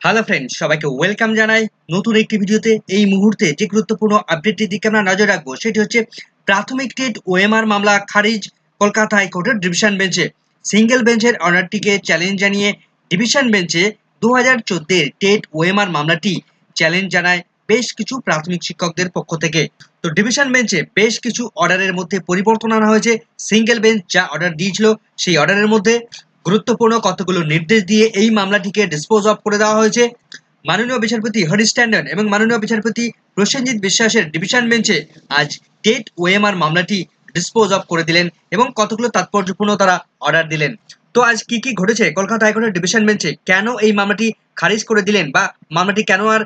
Hello friends, সবাইকে welcome জানাই নতুন একটি ভিডিওতে। এই মুহূর্তে যে গুরুত্বপূর্ণ আপডেটটির দিকে আমরা নজর রাখবো সেটি হচ্ছে প্রাথমিক টেট ওএমআর মামলা খারিজ কলকাতা হাইকোর্টের ডিভিশন বেঞ্চে। সিঙ্গেল বেঞ্চের অর্ডারটিকে চ্যালেঞ্জ জানিয়ে ডিভিশন বেঞ্চে 2014 টেট ওএমআর মামলাটি চ্যালেঞ্জ জানায় বেশ কিছু প্রাথমিক শিক্ষকদের পক্ষ থেকে। তো ডিভিশন বেঞ্চে বেশ কিছু অর্ডারের মধ্যে পরিবর্তন আনা হয়েছে। সিঙ্গেল বেঞ্চ যা অর্ডার দিয়েছিল সেই অর্ডারের মধ্যে গুরুত্বপূর্ণ কতগুলো নির্দেশ দিয়ে এই মামলাটিকে ডিসপোজ অফ করে দেওয়া হয়েছে। মাননীয় বিচারপতি হরিশ ট্যান্ডন এবং মাননীয় বিচারপতি প্রসেনজিৎ বিশ্বাসের ডিভিশন বেঞ্চে আজ টেট ওএমআর মামলাটি ডিসপোজ অফ করে দিলেন এবং কতগুলো তাৎপর্যপূর্ণ তারা অর্ডার দিলেন। তো আজ কি কি ঘটেছে কলকাতা হাইকোর্টের ডিভিশন বেঞ্চে, কেন এই মামলাটি খারিজ করে দিলেন বা মামলাটি কেন আর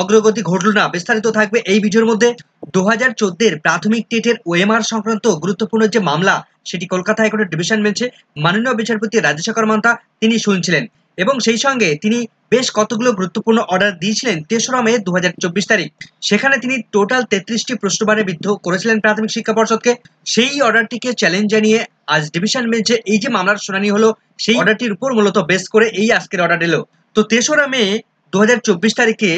অগ্রগতি ঘটল না, বিস্তারিত থাকবে এই ভিডিওর মধ্যে। 2014 প্রাথমিক টেটের ওএমআর সংক্রান্ত গুরুত্বপূর্ণ যে মামলা সেটি কলকাতা হাইকোর্টের ডিভিশন বেঞ্চে মাননীয় বিচারপতি রাজশেখর মান্তা তিনি শুনছিলেন এবং সেই সঙ্গে তিনি বেশ কতগুলো গুরুত্বপূর্ণ অর্ডার দিয়েছিলেন 3রা মে 2024 তারিখ। সেখানে তিনি টোটাল 33টি প্রশ্নবাণে বিদ্ধ করেছিলেন প্রাথমিক শিক্ষা পর্ষদকে। সেই অর্ডারটিকে চ্যালেঞ্জ জানিয়ে আজ ডিভিশন বেঞ্চে এই যে মামলার শুনানি হলো সেই অর্ডারটির উপর মূলত বেস করে এই আজকের অর্ডার এলো। তো 3রা মে 2024 তারিখে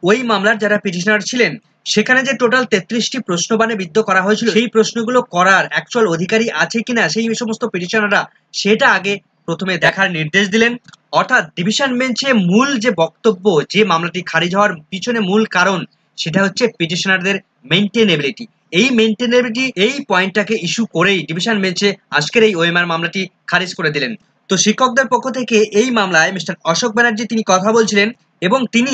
ওই মামলার যারা পিটিশনার ছিলেন সেখানে যে টোটাল 33টি প্রশ্নবাণে বিদ্ধ করা হয়েছিল সেই প্রশ্নগুলো করার অ্যাকচুয়াল অধিকারী আছে কিনা সেই সমস্ত পিটিশনাররা সেটা আগে প্রথমে দেখার নির্দেশ দিলেন। অর্থাৎ ডিভিশন বেঞ্চে মূল যে বক্তব্য, যে মামলাটি খারিজ হওয়ার পিছনে মূল কারণ সেটা হচ্ছে পিটিশনারদের মেইনটেনেবিলিটি। এই মেইনটেনেবিলিটি এই পয়েন্টটাকে ইস্যু করেই ডিভিশন বেঞ্চে আজকের এই ওএমআর মামলাটি খারিজ করে দিলেন। তো শিক্ষকদের পক্ষ থেকে এই মামলায় মিস্টার অশোক ব্যানার্জি তিনি কথা বলছিলেন এবং তিনি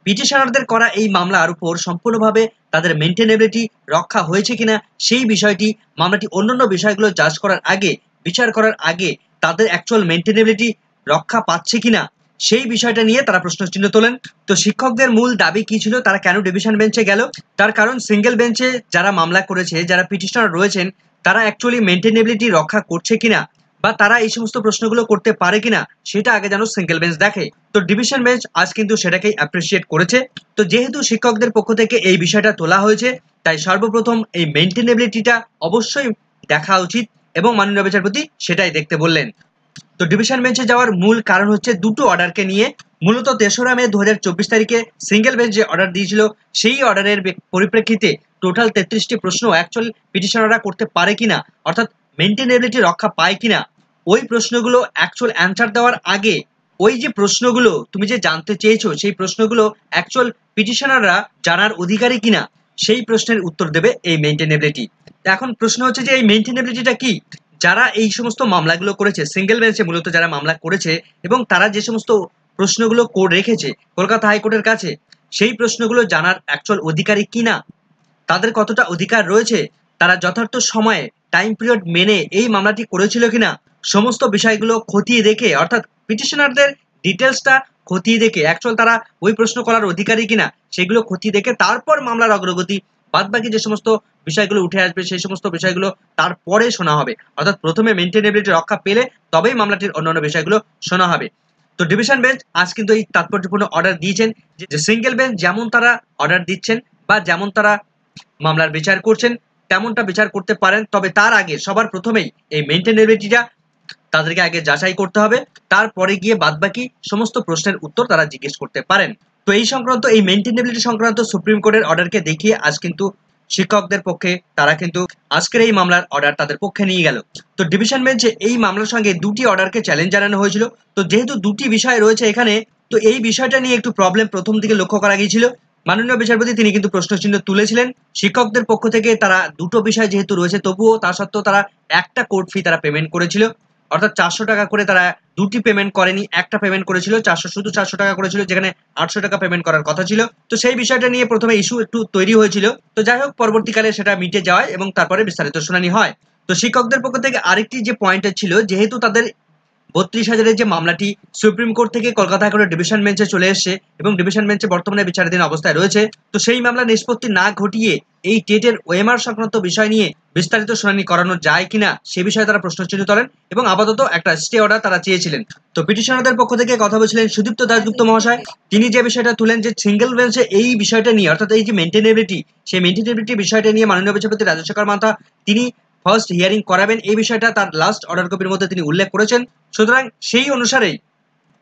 পিটিশনারদের করা এই মামলার উপর সম্পূর্ণভাবে তাদের মেইনটেনেবিলিটি রক্ষা হয়েছে কিনা সেই বিষয়টি, মামলাটি অন্যান্য বিষয়গুলো জাজ করার আগে, বিচার করার আগে তাদের অ্যাকচুয়াল মেইনটেনেবিলিটি রক্ষা পাচ্ছে কিনা সেই বিষয়টা নিয়ে তারা প্রশ্নচিহ্ন তোলেন। তো শিক্ষকদের মূল দাবি কি ছিল, তারা কেন ডিভিশন বেঞ্চে গেল, তার কারণ সিঙ্গেল বেঞ্চে যারা মামলা করেছে, যারা পিটিশনার রয়েছেন তারা অ্যাকচুয়ালি মেইনটেনেবিলিটি রক্ষা করছে কিনা বা তারা এই সমস্ত প্রশ্নগুলো করতে পারে কিনা সেটা আগে যেন সিঙ্গেল বেঞ্চ দেখে। তো ডিভিশন বেঞ্চ আজ কিন্তু সেটাকেই অ্যাপ্রিসিয়েট করেছে। তো যেহেতু শিক্ষকদের পক্ষ থেকে এই বিষয়টা তোলা হয়েছে তাই সর্বপ্রথম এই মেইনটেনেবিলিটিটা অবশ্যই দেখা উচিত এবং মাননীয় বিচারপতি সেটাই দেখতে বললেন। তো ডিভিশন বেঞ্চে যাওয়ার মূল কারণ হচ্ছে দুটো অর্ডারকে নিয়ে। মূলত 3রা মে 2024 তারিখে সিঙ্গেল বেঞ্চ যে অর্ডার দিয়েছিল সেই অর্ডারের পরিপ্রেক্ষিতে টোটাল 33টি প্রশ্ন অ্যাকচুয়াল পিটিশনাররা করতে পারে কিনা, অর্থাৎ মেইনটেনেবিলিটি রক্ষা পায় কিনা, ওই প্রশ্নগুলো অ্যাকচুয়াল অ্যান্সার দেওয়ার আগে ওই যে প্রশ্নগুলো তুমি যে জানতে চেয়েছো সেই প্রশ্নগুলো অ্যাকচুয়াল পিটিশনাররা জানার অধিকারী কিনা সেই প্রশ্নের উত্তর দেবে এই মেইনটেনেবিলিটি। এখন প্রশ্ন হচ্ছে যে এই মেইনটেনেবিলিটিটা কি। যারা এই সমস্ত মামলাগুলো করেছে সিঙ্গেল বেঞ্চে, মূলত যারা মামলা করেছে এবং তারা যে সমস্ত প্রশ্নগুলো রেখেছে কলকাতা হাইকোর্টের কাছে সেই প্রশ্নগুলো জানার অ্যাকচুয়াল অধিকারী কিনা, তাদের কতটা অধিকার রয়েছে, তারা যথার্থ সময়ে টাইম পিরিয়ড মেনে এই মামলাটি করেছিল কিনা, সমস্ত বিষয়গুলো খতিয়ে দেখে, অর্থাৎ পিটিশনারদের ডিটেলসটা খতিয়ে দেখে অ্যাকচুয়াল তারা ওই প্রশ্ন করার অধিকারী কিনা সেগুলো খতিয়ে দেখে তারপর মামলার অগ্রগতি বাদবাকি যে সমস্ত বিষয়গুলো উঠে আসবে সেই সমস্ত বিষয়গুলো তারপরে শোনা হবে। অর্থাৎ প্রথমে মেইনটেনেবিলিটি রক্ষা পেলে তবেই মামলাটির অন্যান্য বিষয়গুলো শোনা হবে। তো ডিভিশন বেঞ্চ আজ কিন্তু এই তাৎপর্যপূর্ণ অর্ডার দিয়েছেন যে সিঙ্গেল বেঞ্চ যেমন তারা অর্ডার দিচ্ছেন বা যেমন তারা মামলার বিচার করছেন তেমনটা বিচার করতে পারেন, তবে তার আগে সবার প্রথমেই এই মেইনটেনেবিলিটিটা তাদেরকে আগে যাচাই করতে হবে, তারপরে গিয়ে বাদবাকি সমস্ত প্রশ্নের উত্তর তারা জিজ্ঞেস করতে পারেন। তো এই সংক্রান্ত এই মেইনটেনেবিলিটি সংক্রান্ত সুপ্রিম কোর্টের অর্ডারকে দেখিয়ে আজ কিন্তু শিক্ষকদের পক্ষে তারা কিন্তু আজকের এই মামলার অর্ডার তাদের পক্ষে নিয়ে গেল। তো ডিভিশন বেঞ্চে এই মামলার সঙ্গে দুটি অর্ডারকে চ্যালেঞ্জ জানানো হয়েছিল। তো যেহেতু দুটি বিষয় রয়েছে এখানে, তো এই বিষয়টা নিয়ে একটু প্রবলেম প্রথম দিকে লক্ষ্য করা গিয়েছিল। মাননীয় বিচারপতি তিনি কিন্তু প্রশ্নচিহ্ন তুলেছিলেন শিক্ষকদের পক্ষ থেকে। তারা দুটো বিষয় যেহেতু রয়েছে তবুও তা সত্ত্বেও তারা একটা কোর্ট ফি তারা পেমেন্ট করেছিল, অর্থাৎ 400 টাকা করে। তারা দুটি পেমেন্ট করেনি, একটা পেমেন্ট করেছিল 400, শুধু 400 টাকা করেছিল যেখানে 800 টাকা পেমেন্ট করার কথা ছিল। তো সেই বিষয়টা নিয়ে প্রথমে ইস্যু একটু তৈরি হয়েছিল। তো যাই হোক, পরবর্তীকালে সেটা মিটে যায় এবং তারপরে বিস্তারিত শুনানি হয়। তো শিক্ষকদের পক্ষ থেকে আরেকটি যে পয়েন্টটা ছিল, যেহেতু তাদের 32,000-এর যে মামলাটি সুপ্রিম কোর্ট থেকে কলকাতা হাইকোর্টের ডিভিশন বেঞ্চে চলে এসছে এবং ডিভিশন বেঞ্চে বর্তমানে বিচারাধীন অবস্থায় রয়েছে, তো সেই মামলা নিষ্পত্তি না ঘটিয়ে এই টেটের ওএমআর সংক্রান্ত বিষয় নিয়ে বিস্তারিত শুনানি করানো যায় কিনা সে বিষয়ে তারা প্রশ্নচিহ্ন তোলেন এবং আপাতত একটা স্টে অর্ডার তারা চেয়েছিলেন। তো পিটিশনারদের পক্ষ থেকে কথা বলছিলেন সুদীপ্ত দাশগুপ্ত মহাশয়। তিনি যে বিষয়টা তুলেন যে সিঙ্গেল বেঞ্চে এই বিষয়টা নিয়ে, অর্থাৎ এই যে মেইনটেনেবিলিটি, সেই মেইনটেনেবিলিটি বিষয়টা নিয়ে মাননীয় বিচারপতি রাজশেখর মান্তা তিনি ফার্স্ট হিয়ারিং করাবেন, এই বিষয়টা তার লাস্ট অর্ডার কপির মধ্যে তিনি উল্লেখ করেছেন। সুতরাং সেই অনুসারেই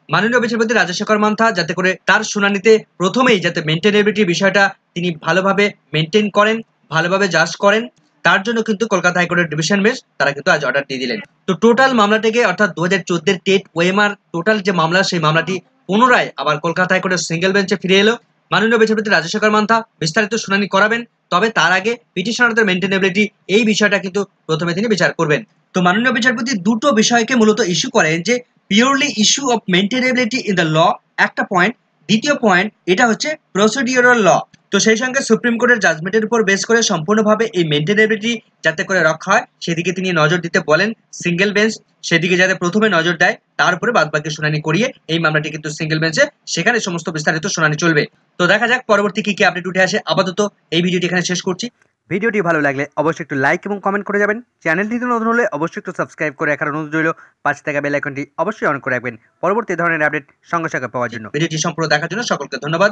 মাননীয় বিচারপতি রাজশেখর মান্থা যাতে করে তার শুনানিতে প্রথমেই যাতে মেনটেনেবিলিটি বিষয়টা তিনি ভালোভাবে মেনটেন করেন, ভালোভাবে জাজ করেন, তার জন্য কিন্তু কলকাতা হাইকোর্টের ডিভিশন বেঞ্চ তারা কিন্তু আজ অর্ডার দিয়ে দিলেন। তো টোটাল মামলাটিকে অর্থাৎ 2014 টেট ওএমআর টোটাল যে মামলা সেই মামলাটি পুনরায় আবার কলকাতা হাইকোর্টের সিঙ্গেল বেঞ্চে ফিরে এলো। মাননীয় বিচারপতি রাজশেখর মান্থা বিস্তারিত শুনানি করাবেন, তবে তার আগে পিটিশনারদের মেনটেনেবিলিটি এই বিষয়টা কিন্তু প্রথমে তিনি বিচার করবেন। তো মাননীয় বিচারপতি দুটো বিষয়কে মূলত ইস্যু করেন, যে purely issue of maintainability in the law একটা পয়েন্ট, দ্বিতীয় পয়েন্ট এটা হচ্ছে প্রসিডিউরাল ল। তো সেই সঙ্গে সুপ্রিম কোর্টের জাজমেন্টের উপর বেস করে সম্পূর্ণভাবে এই মেনটেনেবিলিটি যাতে করে রক্ষা হয় সেদিকে তিনি নজর দিতে বলেন সিঙ্গেল বেঞ্চ, সেদিকে যাতে প্রথমে নজর দেয়, তারপরে বাদবাকি শুনানি করিয়ে এই মামলাটি কিন্তু সিঙ্গেল বেঞ্চে সেখানে সমস্ত বিস্তারিত শুনানি চলবে। তো দেখা যাক পরবর্তী কি আপডেট উঠে আসে। আপাতত এই ভিডিওটি এখানে শেষ করছি। ভিডিওটি ভালো লাগলে অবশ্যই একটু লাইক এবং কমেন্ট করে যাবেন। চ্যানেলটিতে নতুন হলে অবশ্যই একটু সাবস্ক্রাইব করে রাখার অনুরোধ রইল। পাশে থাকা বেল আইকনটি অবশ্যই অন করে রাখবেন পরবর্তী ধরনের আপডেট সঙ্গে সঙ্গে পাওয়ার জন্য। ভিডিওটি সম্পূর্ণ দেখার জন্য সকলকে ধন্যবাদ।